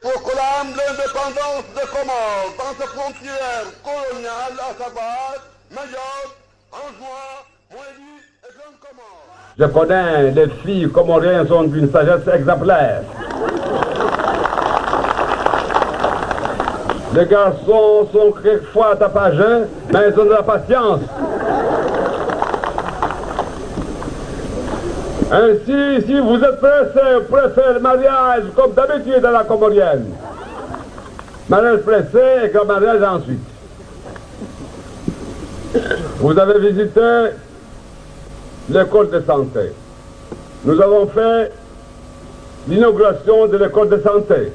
proclame l'indépendance des Comores dans ses frontières coloniales, à savoir Mayotte, Anjouan, Moélie et Grande Comore. Je connais les filles comoriennes sont d'une sagesse exemplaire. Les garçons sont quelquefois tapageux, mais ils ont de la patience. Ainsi, si vous êtes pressé, vous préférez le mariage comme d'habitude à la comorienne. Mariage pressé et grand mariage ensuite. Vous avez visité l'école de santé. Nous avons fait l'inauguration de l'école de santé.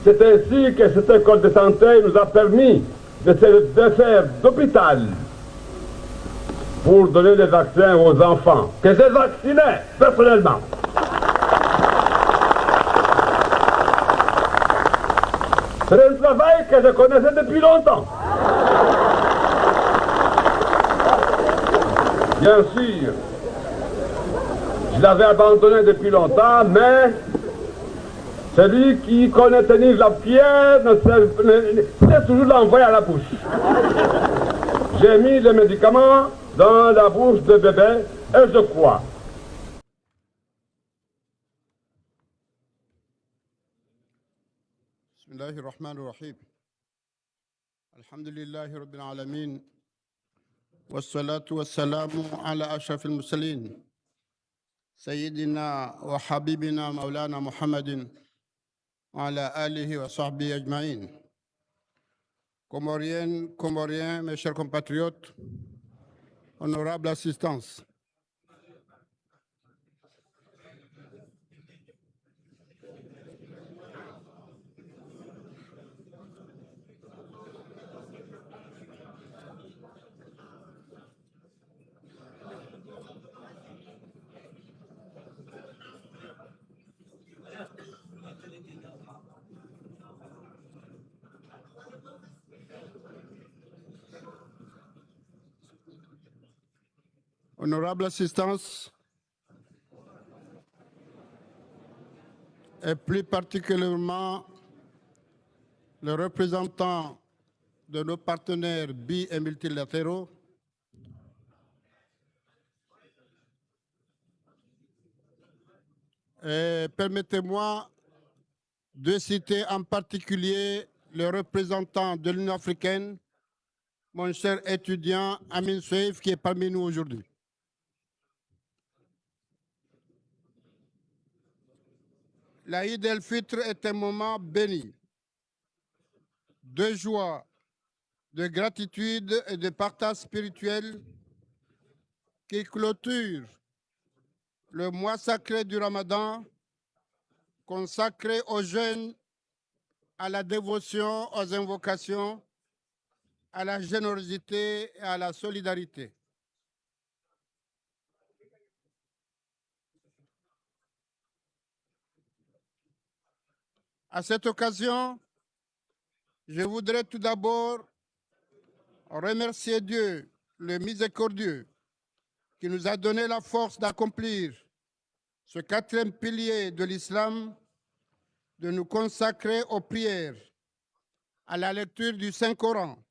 C'est ainsi que cette école de santé nous a permis de se faire d'hôpital pour donner des vaccins aux enfants, que j'ai vaccinés personnellement. C'est un travail que je connaissais depuis longtemps. Bien sûr, je l'avais abandonné depuis longtemps, mais celui qui connaît tenir la pierre sait toujours l'envoyer à la bouche. J'ai mis les médicaments dans la bouche de bébé et je crois. Bismillahirrahmanirrahim. Alhamdulillahi Rabbil Alamin. Wassalatu wassalamu ala ashrafil mursalin. Sayyidina wa habibina maulana Muhammadin wa ala alihi wa sahbihi ajma'in. Comoriennes, Comoriens, mes chers compatriotes, honorable assistance. Honorable assistance, et plus particulièrement le représentant de nos partenaires bi- et multilatéraux, et permettez-moi de citer en particulier le représentant de l'Union africaine, mon cher étudiant Amin Soueif, qui est parmi nous aujourd'hui. L'Aïd el-Fitr est un moment béni, de joie, de gratitude et de partage spirituel qui clôture le mois sacré du Ramadan, consacré aux jeûnes, à la dévotion, aux invocations, à la générosité et à la solidarité. À cette occasion, je voudrais tout d'abord remercier Dieu, le miséricordieux, qui nous a donné la force d'accomplir ce quatrième pilier de l'islam, de nous consacrer aux prières, à la lecture du Saint-Coran,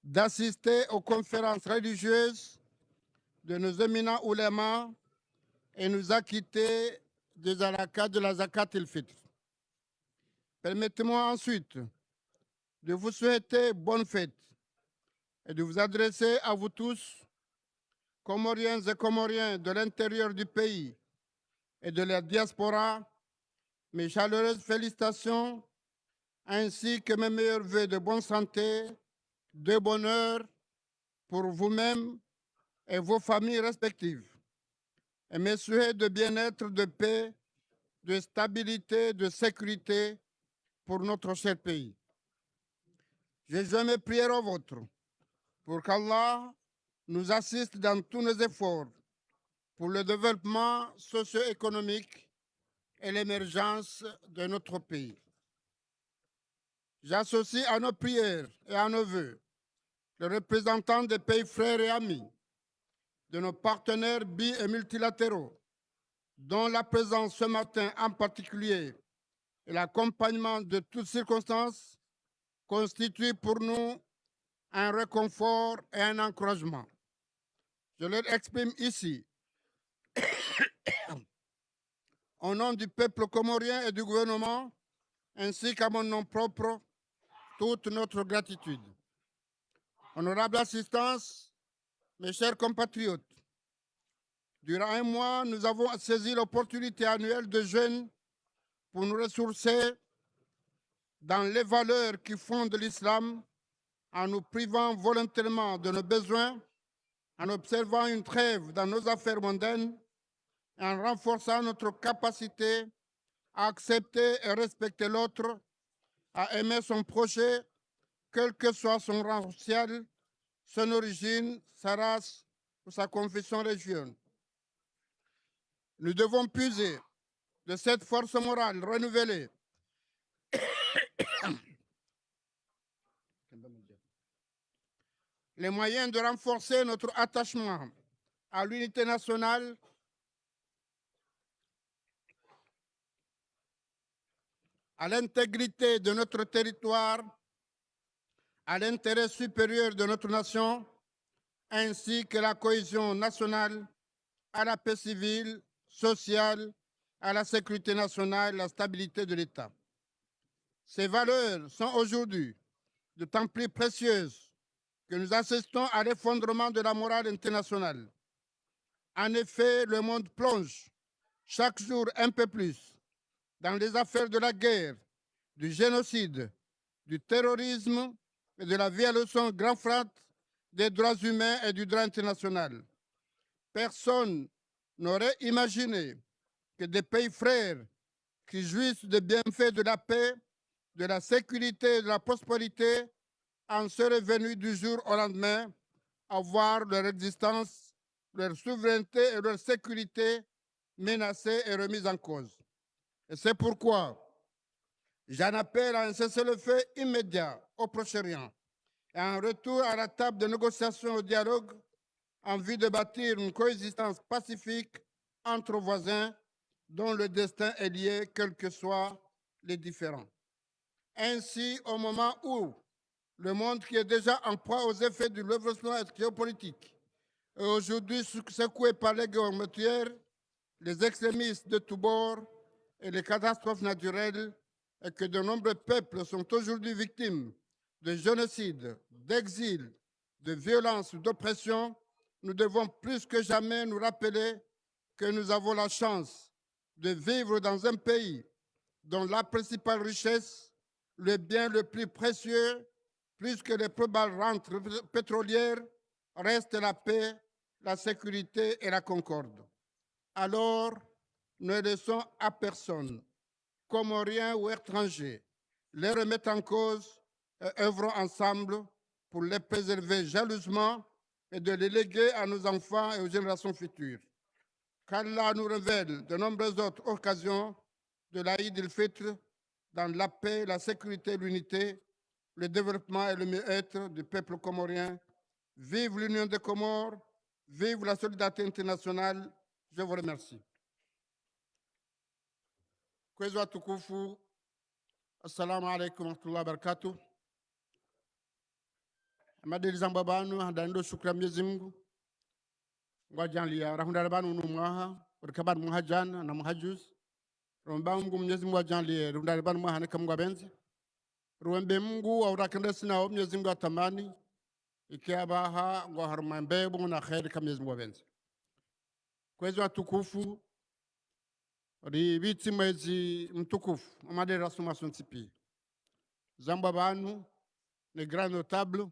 d'assister aux conférences religieuses de nos éminents oulémas et nous acquitter des arakas de la zakat el-fitr. Permettez-moi ensuite de vous souhaiter bonne fête et de vous adresser à vous tous, Comoriens et Comoriens de l'intérieur du pays et de la diaspora, mes chaleureuses félicitations ainsi que mes meilleurs vœux de bonne santé, de bonheur pour vous-même et vos familles respectives, et mes souhaits de bien-être, de paix, de stabilité, de sécurité pour notre cher pays. Je joins mes prières aux vôtres pour qu'Allah nous assiste dans tous nos efforts pour le développement socio-économique et l'émergence de notre pays. J'associe à nos prières et à nos vœux les représentants des pays frères et amis, de nos partenaires bi- et multilatéraux, dont la présence ce matin en particulier et l'accompagnement de toutes circonstances constituent pour nous un réconfort et un encouragement. Je leur exprime ici, au nom du peuple comorien et du gouvernement, ainsi qu'à mon nom propre, toute notre gratitude. Honorable assistance, mes chers compatriotes, durant un mois, nous avons saisi l'opportunité annuelle de jeûne pour nous ressourcer dans les valeurs qui fondent l'islam, en nous privant volontairement de nos besoins, en observant une trêve dans nos affaires mondaines, et en renforçant notre capacité à accepter et respecter l'autre, à aimer son projet, quel que soit son rang social, son origine, sa race ou sa confession religieuse. Nous devons puiser de cette force morale renouvelée les moyens de renforcer notre attachement à l'unité nationale, à l'intégrité de notre territoire, à l'intérêt supérieur de notre nation, ainsi que la cohésion nationale, à la paix civile, sociale, à la sécurité nationale, la stabilité de l'État. Ces valeurs sont aujourd'hui d'autant plus précieuses que nous assistons à l'effondrement de la morale internationale. En effet, le monde plonge chaque jour un peu plus dans les affaires de la guerre, du génocide, du terrorisme et de la violation grand frat des droits humains et du droit international. Personne n'aurait imaginé que des pays frères qui jouissent des bienfaits de la paix, de la sécurité et de la prospérité en seraient venus du jour au lendemain à voir leur existence, leur souveraineté et leur sécurité menacées et remises en cause. Et c'est pourquoi j'en appelle à un cessez-le-feu immédiat au Proche-Orient et un retour à la table de négociation et au dialogue en vue de bâtir une coexistence pacifique entre voisins dont le destin est lié, quels que soient les différends. Ainsi, au moment où le monde qui est déjà en proie aux effets du bouleversement géopolitique est aujourd'hui secoué par les guerres meurtrières, les extrémistes de tous bords et les catastrophes naturelles, et que de nombreux peuples sont aujourd'hui victimes de génocide, d'exil, de violence ou d'oppression, nous devons plus que jamais nous rappeler que nous avons la chance de vivre dans un pays dont la principale richesse, le bien le plus précieux, plus que les probables rentes pétrolières, reste la paix, la sécurité et la concorde. Alors, ne laissons à personne, Comoriens ou étrangers, les remettre en cause et œuvrons ensemble pour les préserver jalousement et de les léguer à nos enfants et aux générations futures. Qu'Allah nous révèle de nombreuses autres occasions de l'Aïd el-Fitr dans la paix, la sécurité, l'unité, le développement et le mieux-être du peuple comorien. Vive l'Union des Comores, vive la solidarité internationale. Je vous remercie. Kwezi watukufu, assalamu alaikum warahmatullahi wabarakatuh. Madeli zamba banu handando shukra Mwenyezi Mungu. Ngwajanlia rahunda banu numwaha urkaban muhajana na muhajuz. Romba Mungu Mwenyezi Mungu ajanlie runda banu muhana kamgwa benzi. Ruembe Mungu aurakanda sina Mwenyezi Mungu atamani ikiabaha ngwa harumambe bungu na khair kama Mwenyezi Mungu benzi. Kwezi watukufu ribiti mwezi mtukufu amadeli rasuma sontipi. Zamba banu ne grand notable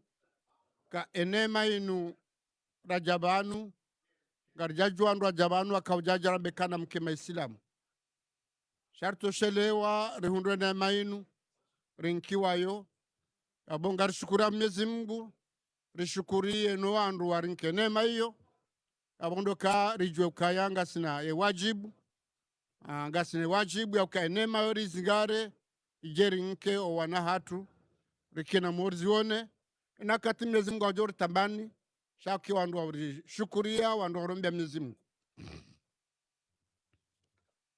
ka enema inu rajabanu garjajuan rajabanu akawjajara bekana mkema Islamu sharto shelewa rihundwe neema inu rinkiwayo abonga rishukura Mwenyezi Mungu rishukurie no wandu warinke neema hiyo abondoka rijwe ukayanga sina wajibu ngasine wajibu ya ukaenema yori zingare ijeri nke o wanahatu rikina morzione nakati Mwenyezi Mungu ajori tambani shaki wandu wari shukuria wandu warombia Mwenyezi Mungu.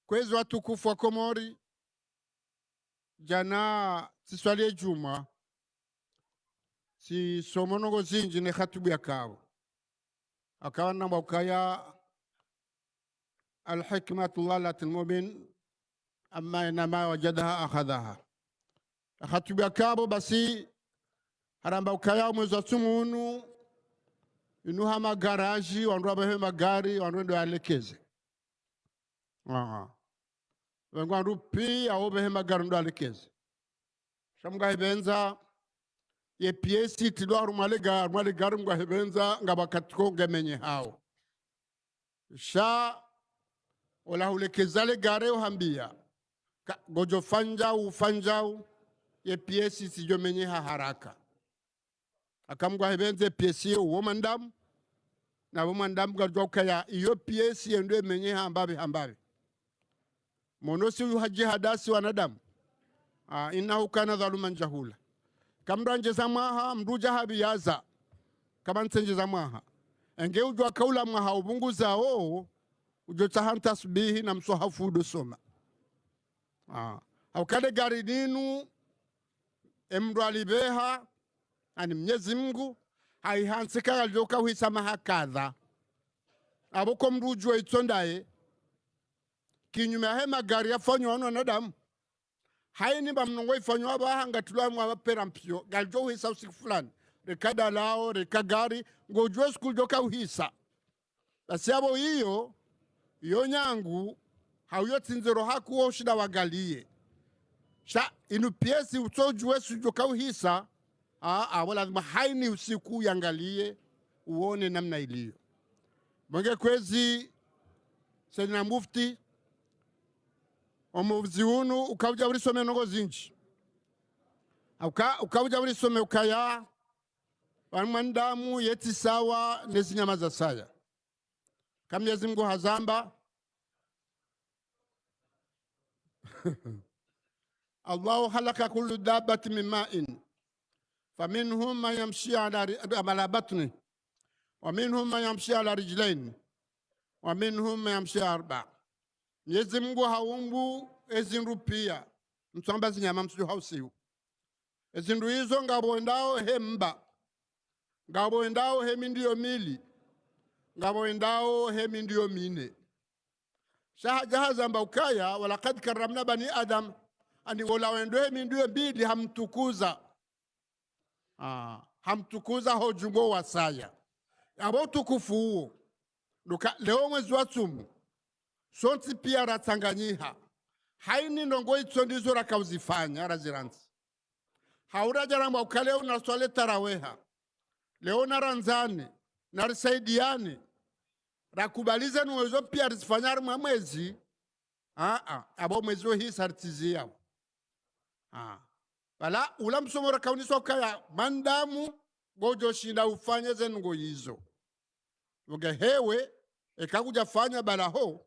Kwezi watukufu wa Komori jana tiswalie juma si somonongo zinji ne khatubu ya kawo akawa namba ukaya alhikmatu llalat almu'min amma inama wajadaha akhadhaha khatubu ya kawo basi haramba ukaya mwezi wa tumunu inuha magaraji wandu wabehe magari wandu ndo alekeze wengu pia obehe magari ndo alekeze shamga hebenza ye piesi tido arumale gari mga hebenza nga bakatiko ngemenye hao sha ola hulekezale gare uhambia gojo fanjau ye piesi sijo menye haraka akamgwa hebenze piesi uwo mandamu na uwo mandamu gajwa kaya iyo piesi yendwe menye hambabe monosi uhaji hadasi wanadamu innahu kana dhaluman jahula kamranje zamaha mruja habiyaza kabansenje zamaha enge ujwa kaula mwaha ubunguza o ujo tahanta subihi na msohafu udosoma haukade gari ninu emru alibeha ani Mwenyezi Mungu haihansika aljoka huisamaha kadha aboko mrujwa itondaye kinyume hema gari yafanywa wanadamu haini bamnongo ifanywa bahanga tulwa mapera mpyo galjo huisa usiku fulani rekada lao rekagari ngojwe skul joka uhisa basi abo hiyo nyangu hauyo tinzero hakuo shida wagalie sha inu piesi utojwe sujoka uhisa wala haini usiku yangalie uone namna iliyo mwenge kwezi Sayyidina Mufti omuvuzi unu ukauja ulisome nongo zinji ukauja ulisome ukaya wanmandamu yeti sawa nezi nyama za saya Mwenyezi Mungu hazamba Allahu halaka kullu dabati min ma'in faminhum man yamshi ala batni wa minhum man yamshi ala rijlain wa minhum man yamshi arba Mwenyezi Mungu haumbu ezindu pia mtsamba zinyama msuju hausiu ezindu hizo ngabo hemba ngabo endao hemi ndiyo mili ngabo endao hemi ndiyo mine shahazamba ukaya walaqad karramna bani adam ani wala wendo hemi ndiyo mbili hamtukuza hojungo wasaya abo tukufu huo leo mwezi wa tumu sonti pia ratanganyiha haini ndongo itondizo rakauzifanya raziranzi haura jaramba ukale unaswale taraweha leo naranzane narisaidiane rakubalize nuwezo pia risifanyari mwa mwezi abo mwezi wa hii sartizi yao wala ula msomo rakauniswa ukaya mandamu gojo shinda ufanye zenungo hizo uge hewe ekakuja fanya balaho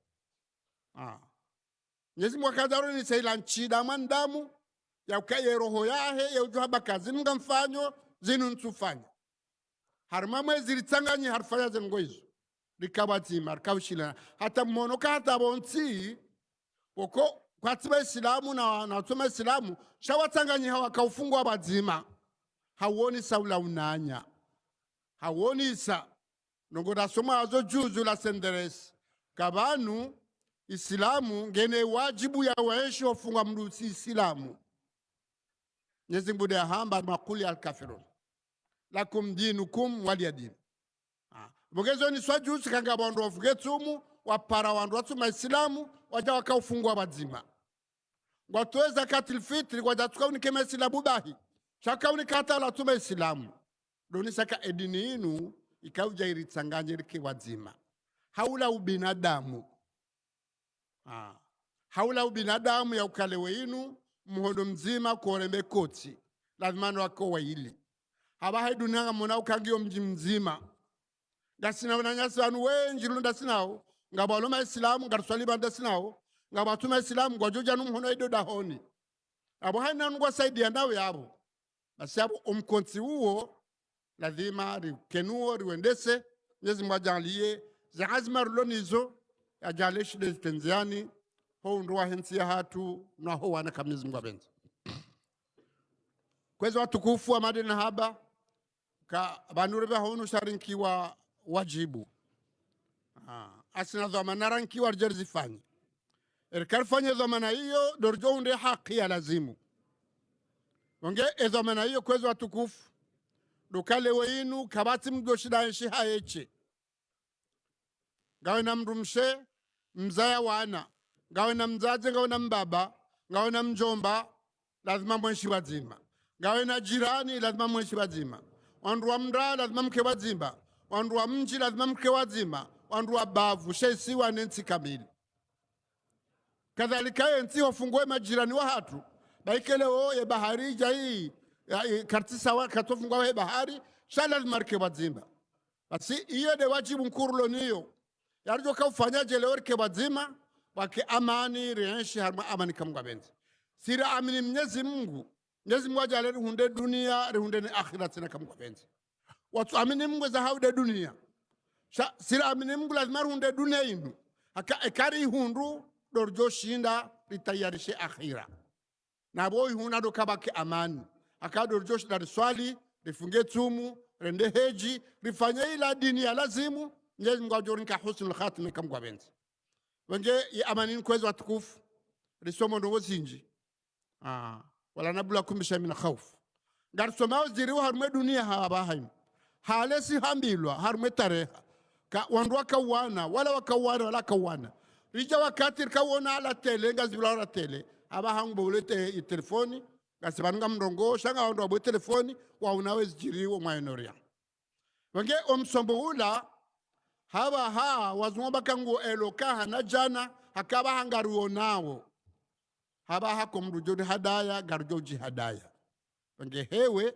Mwenyezi Mungu akadharo ni saila nchida mandamu ya ukaye roho yahe ya ujuha bakazi nga mfanyo zinu nsufanya harma mwezi ritanganyi harfanya zengo hizo rikabatima rikawishilana hata mmonoka hata bonti woko kwa tiba Islamu na watuma Islamu shawatanganyi hawa kaufungwa bazima hawoni saula unanya hawoni isa nongoda soma azo juzu la senderesi kabanu Islamu ngene wajibu ya waeshi wafunga mrusi Islamu Mwenyezi Mungu ya hamba makuli al-kafirun lakum dinukum waliyadin mugezo ni swajusi kanga bandu wafugetumu wapara wandu watuma Islamu waja wakaufungwa bazima ngwatoe zakatul fitri wajatuka unikeme Islamu bahi shaka unikata la tuma Islamu doni saka edini inu ikauja iritsanganye rike wazima haula ubinadamu haula ubinadamu ya ukalewe inu mhodo mzima kuorembe koti lazimano wako wa hili haba hai dunia mwana ukagio mji mzima dasina wananyasi wanu wenji lunda sinao ngabaloma Islamu ngatuswali banda sinao ngabatuma Islamu ngwajoja numhono ido dahoni abo hai nanungwa saidi ya nawe yabo basi yabo umkonti uo lazima rikenuo riwendese Mwenyezi Mungu ajalie zaazima rulonizo ajaleshi de tenziani ho ndwa hensi ya hatu na ho wana Mwenyezi Mungu abenzi kwezi watukufu wa madina haba ka banurebe honu sharinkiwa wajibu asina dhamana rankiwa rjerzifanye erkarfanye dhamana hiyo dorjo unde haki ya lazimu onge dhamana hiyo kwezi watukufu dukale weinu kabati mdoshida nshi haeche gawe na mrumshe mzaya wana gawe na mzaze gawe na mbaba gawe na mjomba lazima mwenshi wazima gawe na jirani lazima mwenshi wazima wandu wa mra lazima mke wazima wandu wa mji lazima mke wazima wandu wa bavu shesi wa nensi kamili kadhalika yensi wafungue majirani wa hatu baikele ye bahari jai kartisa wa katofungwa bahari shala lazima mke wazima basi iyo de wajibu mkurulo niyo yarjo ka ufanyaje leo ke wazima wake amani rienshi harma amani kamgwa benzi sira amini Mwenyezi Mungu ajale hunde dunia hunde ni akhirati na kamgwa benzi watu amini Mungu za haude dunia sira amini Mungu lazima hunde dunia inu haka ekari hundu dorjo shinda ritayarishe akhira na boy huna do kabake amani haka dorjo shinda swali rifunge tumu rende heji rifanye ila dini ya lazimu Mwenyezi Mungu ajorinka husnul khatima kamgwa benzi wenge ya amani kwezi watukufu risomo ndo wozinji wala nabluwakum bishay min khawf gar somao jiriwa harme dunia haba haim halesi hambilwa harme tareha ka wandwa kawana wala wakawana wala kawana rija wakati kawona ala tele ngazibla ala tele aba hangu bolete telefoni gasibanga mrongo shanga wandwa bo telefoni wa unaweza jiriwa maenoria wenge omsombo ula haba wazumba kangu eloka na jana hakaba hangaruo nawo haba hako mrujodi hadaya garjoji hadaya wenge hewe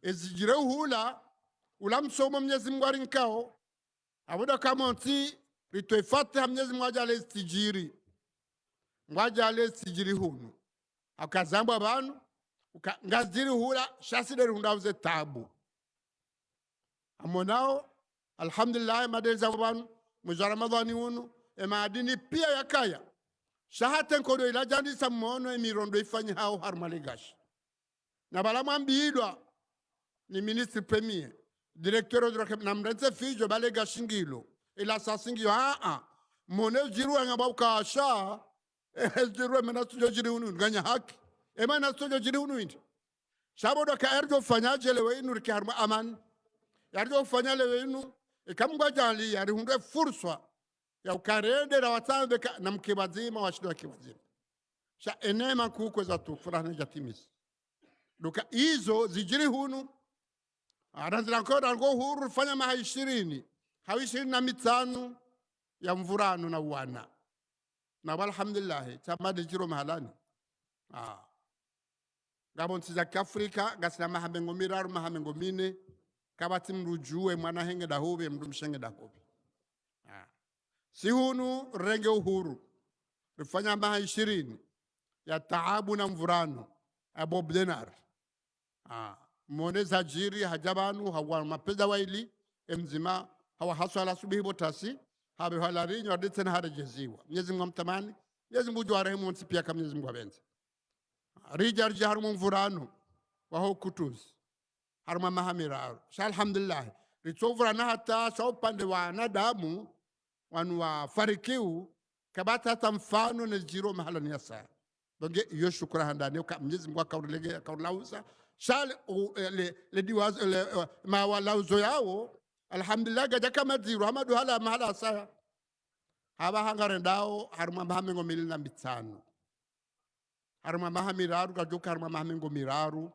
ezijire hula ulamsomo Mwenyezi Mungu arinkao abuda kamonti ritwe fatiha Mwenyezi Mungu ajale istijiri ngwajale istijiri hunu akazambo abantu ngaziri hula shaside rundavuze tabu amonao alhamdulillah madeza abantu mwezi Ramadhani hunu maadini pia yakaya shahate nkodo ilajani samono emirondo ifanyi hao harmalegash na balamwambiidwa ni ministre premier directeur de na mrenze fijo balega shingilo ila sasingio mone jiru ngaba ukasha jiru mena tujo jiri unu nganya haki emana tujo jiri unu indi shabodo ka erjo fanyaje lewe inu rikarma aman yarjo fanya lewe inu ikamgwa jali yari hunde fursa ya ukarende na watambe na mkibazima washido kibazima sha enema kuko za tufurana jatimis duka hizo zijiri hunu aranzira koda ngo huru fanya maha 20 hawi 25 ya mvurano na wana na alhamdulillah tamade jiro mahalani gabon tiza Afrika gasina mahamengo miraru mahamengo mine kabati mrujue mwana henge da hobe mrumshenge da hobe si hunu renge uhuru rifanya maha 20 ya taabu na mvurano abob denar moneza jiri hajabanu hawa mapeza waili emzima hawa haswala subihi botasi habe halarinyo aditena harejeziwa Mwenyezi Mungu mtamani Mwenyezi Mungu jwarehemu pia kama Mwenyezi Mungu abenze rijar jaharumu mvurano wa ho kutuzi haruma mahamira alhamdulillah ritovurana hata saupande wa nadamu wanu wa farikiu kabata hata mfano na jiro mahala ni yasa donge iyo shukura handani ka Mwenyezi Mungu akaulege akaulauza shal le diwaz ma walauzo yao alhamdulillah gaja kama jiro amadu hala mahala saya haba hangarendao haruma mahamengo 25 haruma mahamiraru gajoka haruma mahamengo miraru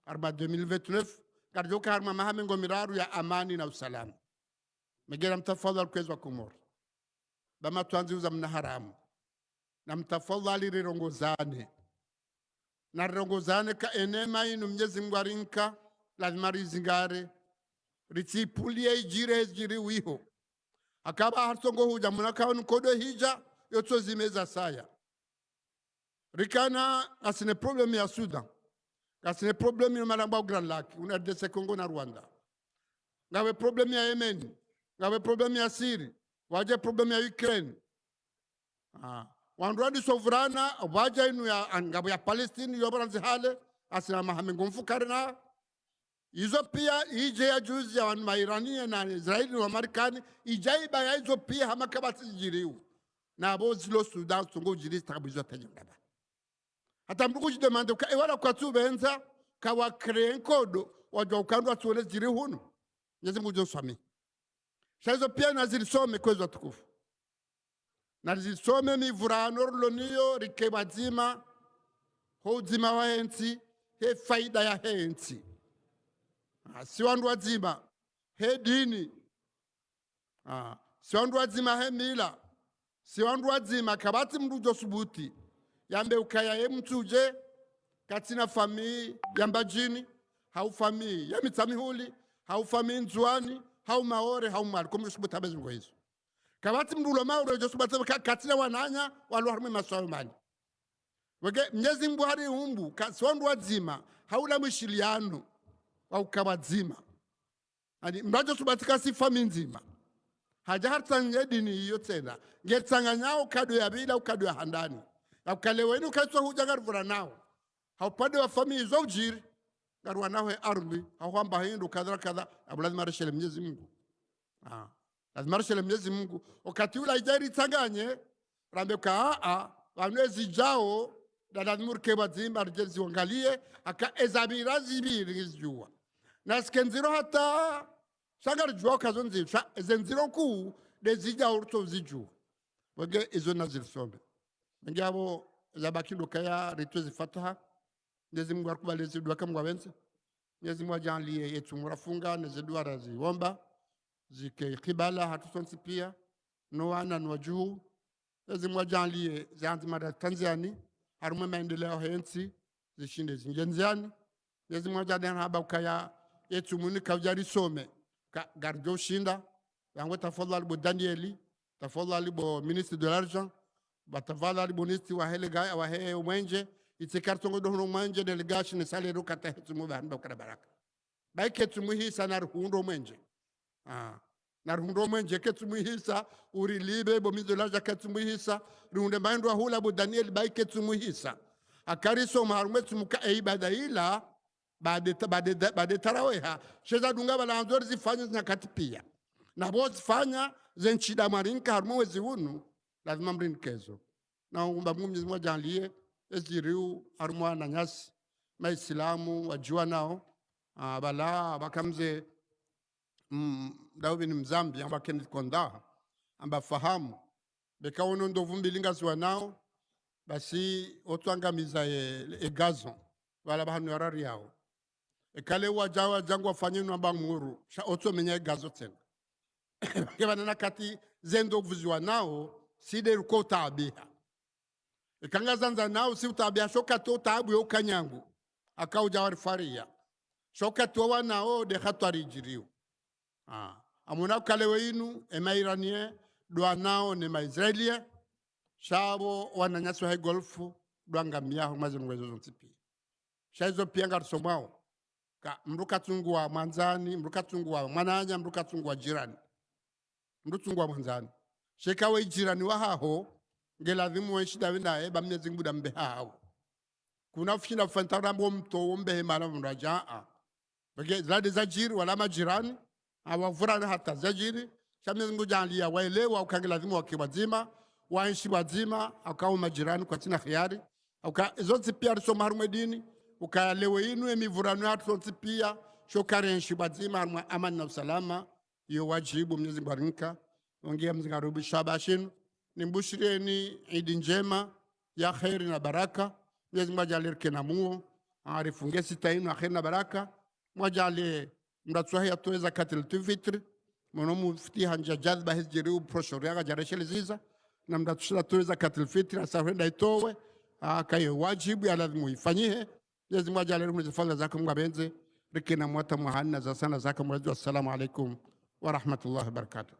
haruma 2029 gajoka haruma mahamengo miraru ya amani na usalama megera mtafadhali kwezwa Komoro bama tuanziuza mna haramu na mtafadhali rirongozane na rirongozane ka enema inu Mwenyezi Mungu arinka lazima rizingare ritipulie ijiri wiho akaba hartongo huja munaka nkodo hija yoto zimeza saya rikana asine problem ya Sudan asine problem ya malamba Grand Lac una dese Congo na Rwanda ngawe problem ya Yemen ngawe problem ya Syria waje problem ya Ukraine wanrwadi sovrana waje inu ya ngabo ya Palestine yobaranzi hale asina mahamengo mfukarina hizo pia ije ya juzi ya Wairania na Israeli na Marekani ijaiba ya hizo pia hamakabati jiriu na abo zilo Sudan tungo jiri tabuzo tajindaba hata mbuku jidemande ka ewala kwa tu benza ka wa kreen kodo wajwa ukandwa tuole jiri hunu nyezi mbujo swami shaizo pia nazilisome kwezo watukufu nazilisome mivurano loniyo rikebazima ho zima wa hensi he faida ya hensi si wandu wazima he dini si wandu wazima he mila si wandu wazima kabati mrujo subuti yambe ukaya ye mtuje katina famii yamba jini hau famii ya mitamihuli hau famii nzuani hau maore hau mali kumu subuta bezi mgo hizo kabati mrulo mauro subata katina wananya walu harumi maswayo mali wage mnyezi mbu hari umbu si wandu wazima haula mwishiliano au kabadzima ani mbajo subatika si fami nzima haja harta ngedini hiyo tena ngetsanganyao kado ya bila ukado ya handani ukaleweni ukaitwa huja garvura nao haupande wa fami hizo ujiri garwa nao ardhi hawamba hindu kadha lazima reshele Mwenyezi Mungu lazima reshele Mwenyezi Mungu wakati ula ijari tanganye rambe ka wanwezi jao dadadmur kebadzima rjezi wangalie aka ezabira zibiri ngizjua naskenziro hata sagar jua kazonzi zenziro ku dezija urto ziju wage izo nazil sombe ngabo zabakindo kaya ritwezi fataha ndezi Mungu akubalezi dua kama wenze ndezi Mungu ajanlie yetu murafunga ndezi dua razi womba zike kibala hatusonsi pia noana nwaju ndezi Mungu ajanlie zanzi mada Tanzania haruma maendeleo hensi zishinde zingenziani ndezi Mungu ajanlie haba ukaya yetu muni kawjari some ka garjo shinda yango tafadhali bo Danieli tafadhali bo ministre de l'argent batafadhali bo ministre wa helega wa he mwenje itikartongo do mwenje delegation sale ro kata hetu mu banda kara baraka bai ketu mu hisa na rundo mwenje na rundo mwenje ketu mu hisa uri libe bo ministre de l'argent ketu mu hisa runde bando hula bo Danieli bai ketu mu hisa akariso marumetu muka ibada ila bade taraweha sheza dunga bala anzori zifanya nyakati pia na bo zifanya zenchida marinka harmo wezi hunu lazima mrinkezo na umba Mwenyezi Mungu ajalie eziriu harmo na nyasi maislamu wajua nao bala bakamze dawe ni mzambi amba kendi konda amba fahamu bekawono ndo vumbilinga zwa nao basi otwangamiza egazon wala bahanu yarari yao ekale wajawa jangu wafanye namba nguru sha oto menye gazo tena kebana nakati zendo vuziwa nao side ruko tabiha ekanga zanza nao si utabiha shoka to tabu yo kanyangu akauja warifaria shoka to wanao de khatwari jiriu amuna kale weinu emairanie dwa nao ne maisraelia shabo wananyaswa he golfu dwanga miaho mazimwezo zontipi shaizo pia ngarsomao ka mruka tungu wa manzani mruka tungu wa mananya mruka tungu wa jirani mruka tungu wa manzani sheka we jirani wa haho ngeladhimu wa shida wina ba Mwenyezi Mungu dambe hao kuna fina fantara mto ombe mala mrajaa bage zade zajiri wala majirani awavura hata zajiri Mwenyezi Mungu jalia waelewa ukangeladhimu wa kiwazima waishi wazima akao majirani kwa tina khiari zote pia risoma harume dini ukalewe inu emivurano hatu pia shokare nshibazima amani na usalama yo wajibu Mwenyezi Mungu arinka ongea mzingarubi shabashin nimbushireni idi njema ya khairi na baraka Mwenyezi Mungu ajalie kena muo arifunge sita inu khairi na baraka mwajalie mratsuhi atoe zakatul fitr monomu fitiha nja jadba hizjiriu proshoriaga jareshele ziza na mratsuhi atoe zakatul fitr asafenda itowe kayo wajibu ya lazima ifanyihe Mwenyezi Mungu ajalie mzifadha zako Mungu abenze rikina mwata muhanna za sana zako mwezi. Assalamu alaikum wa rahmatullahi wa barakatuh.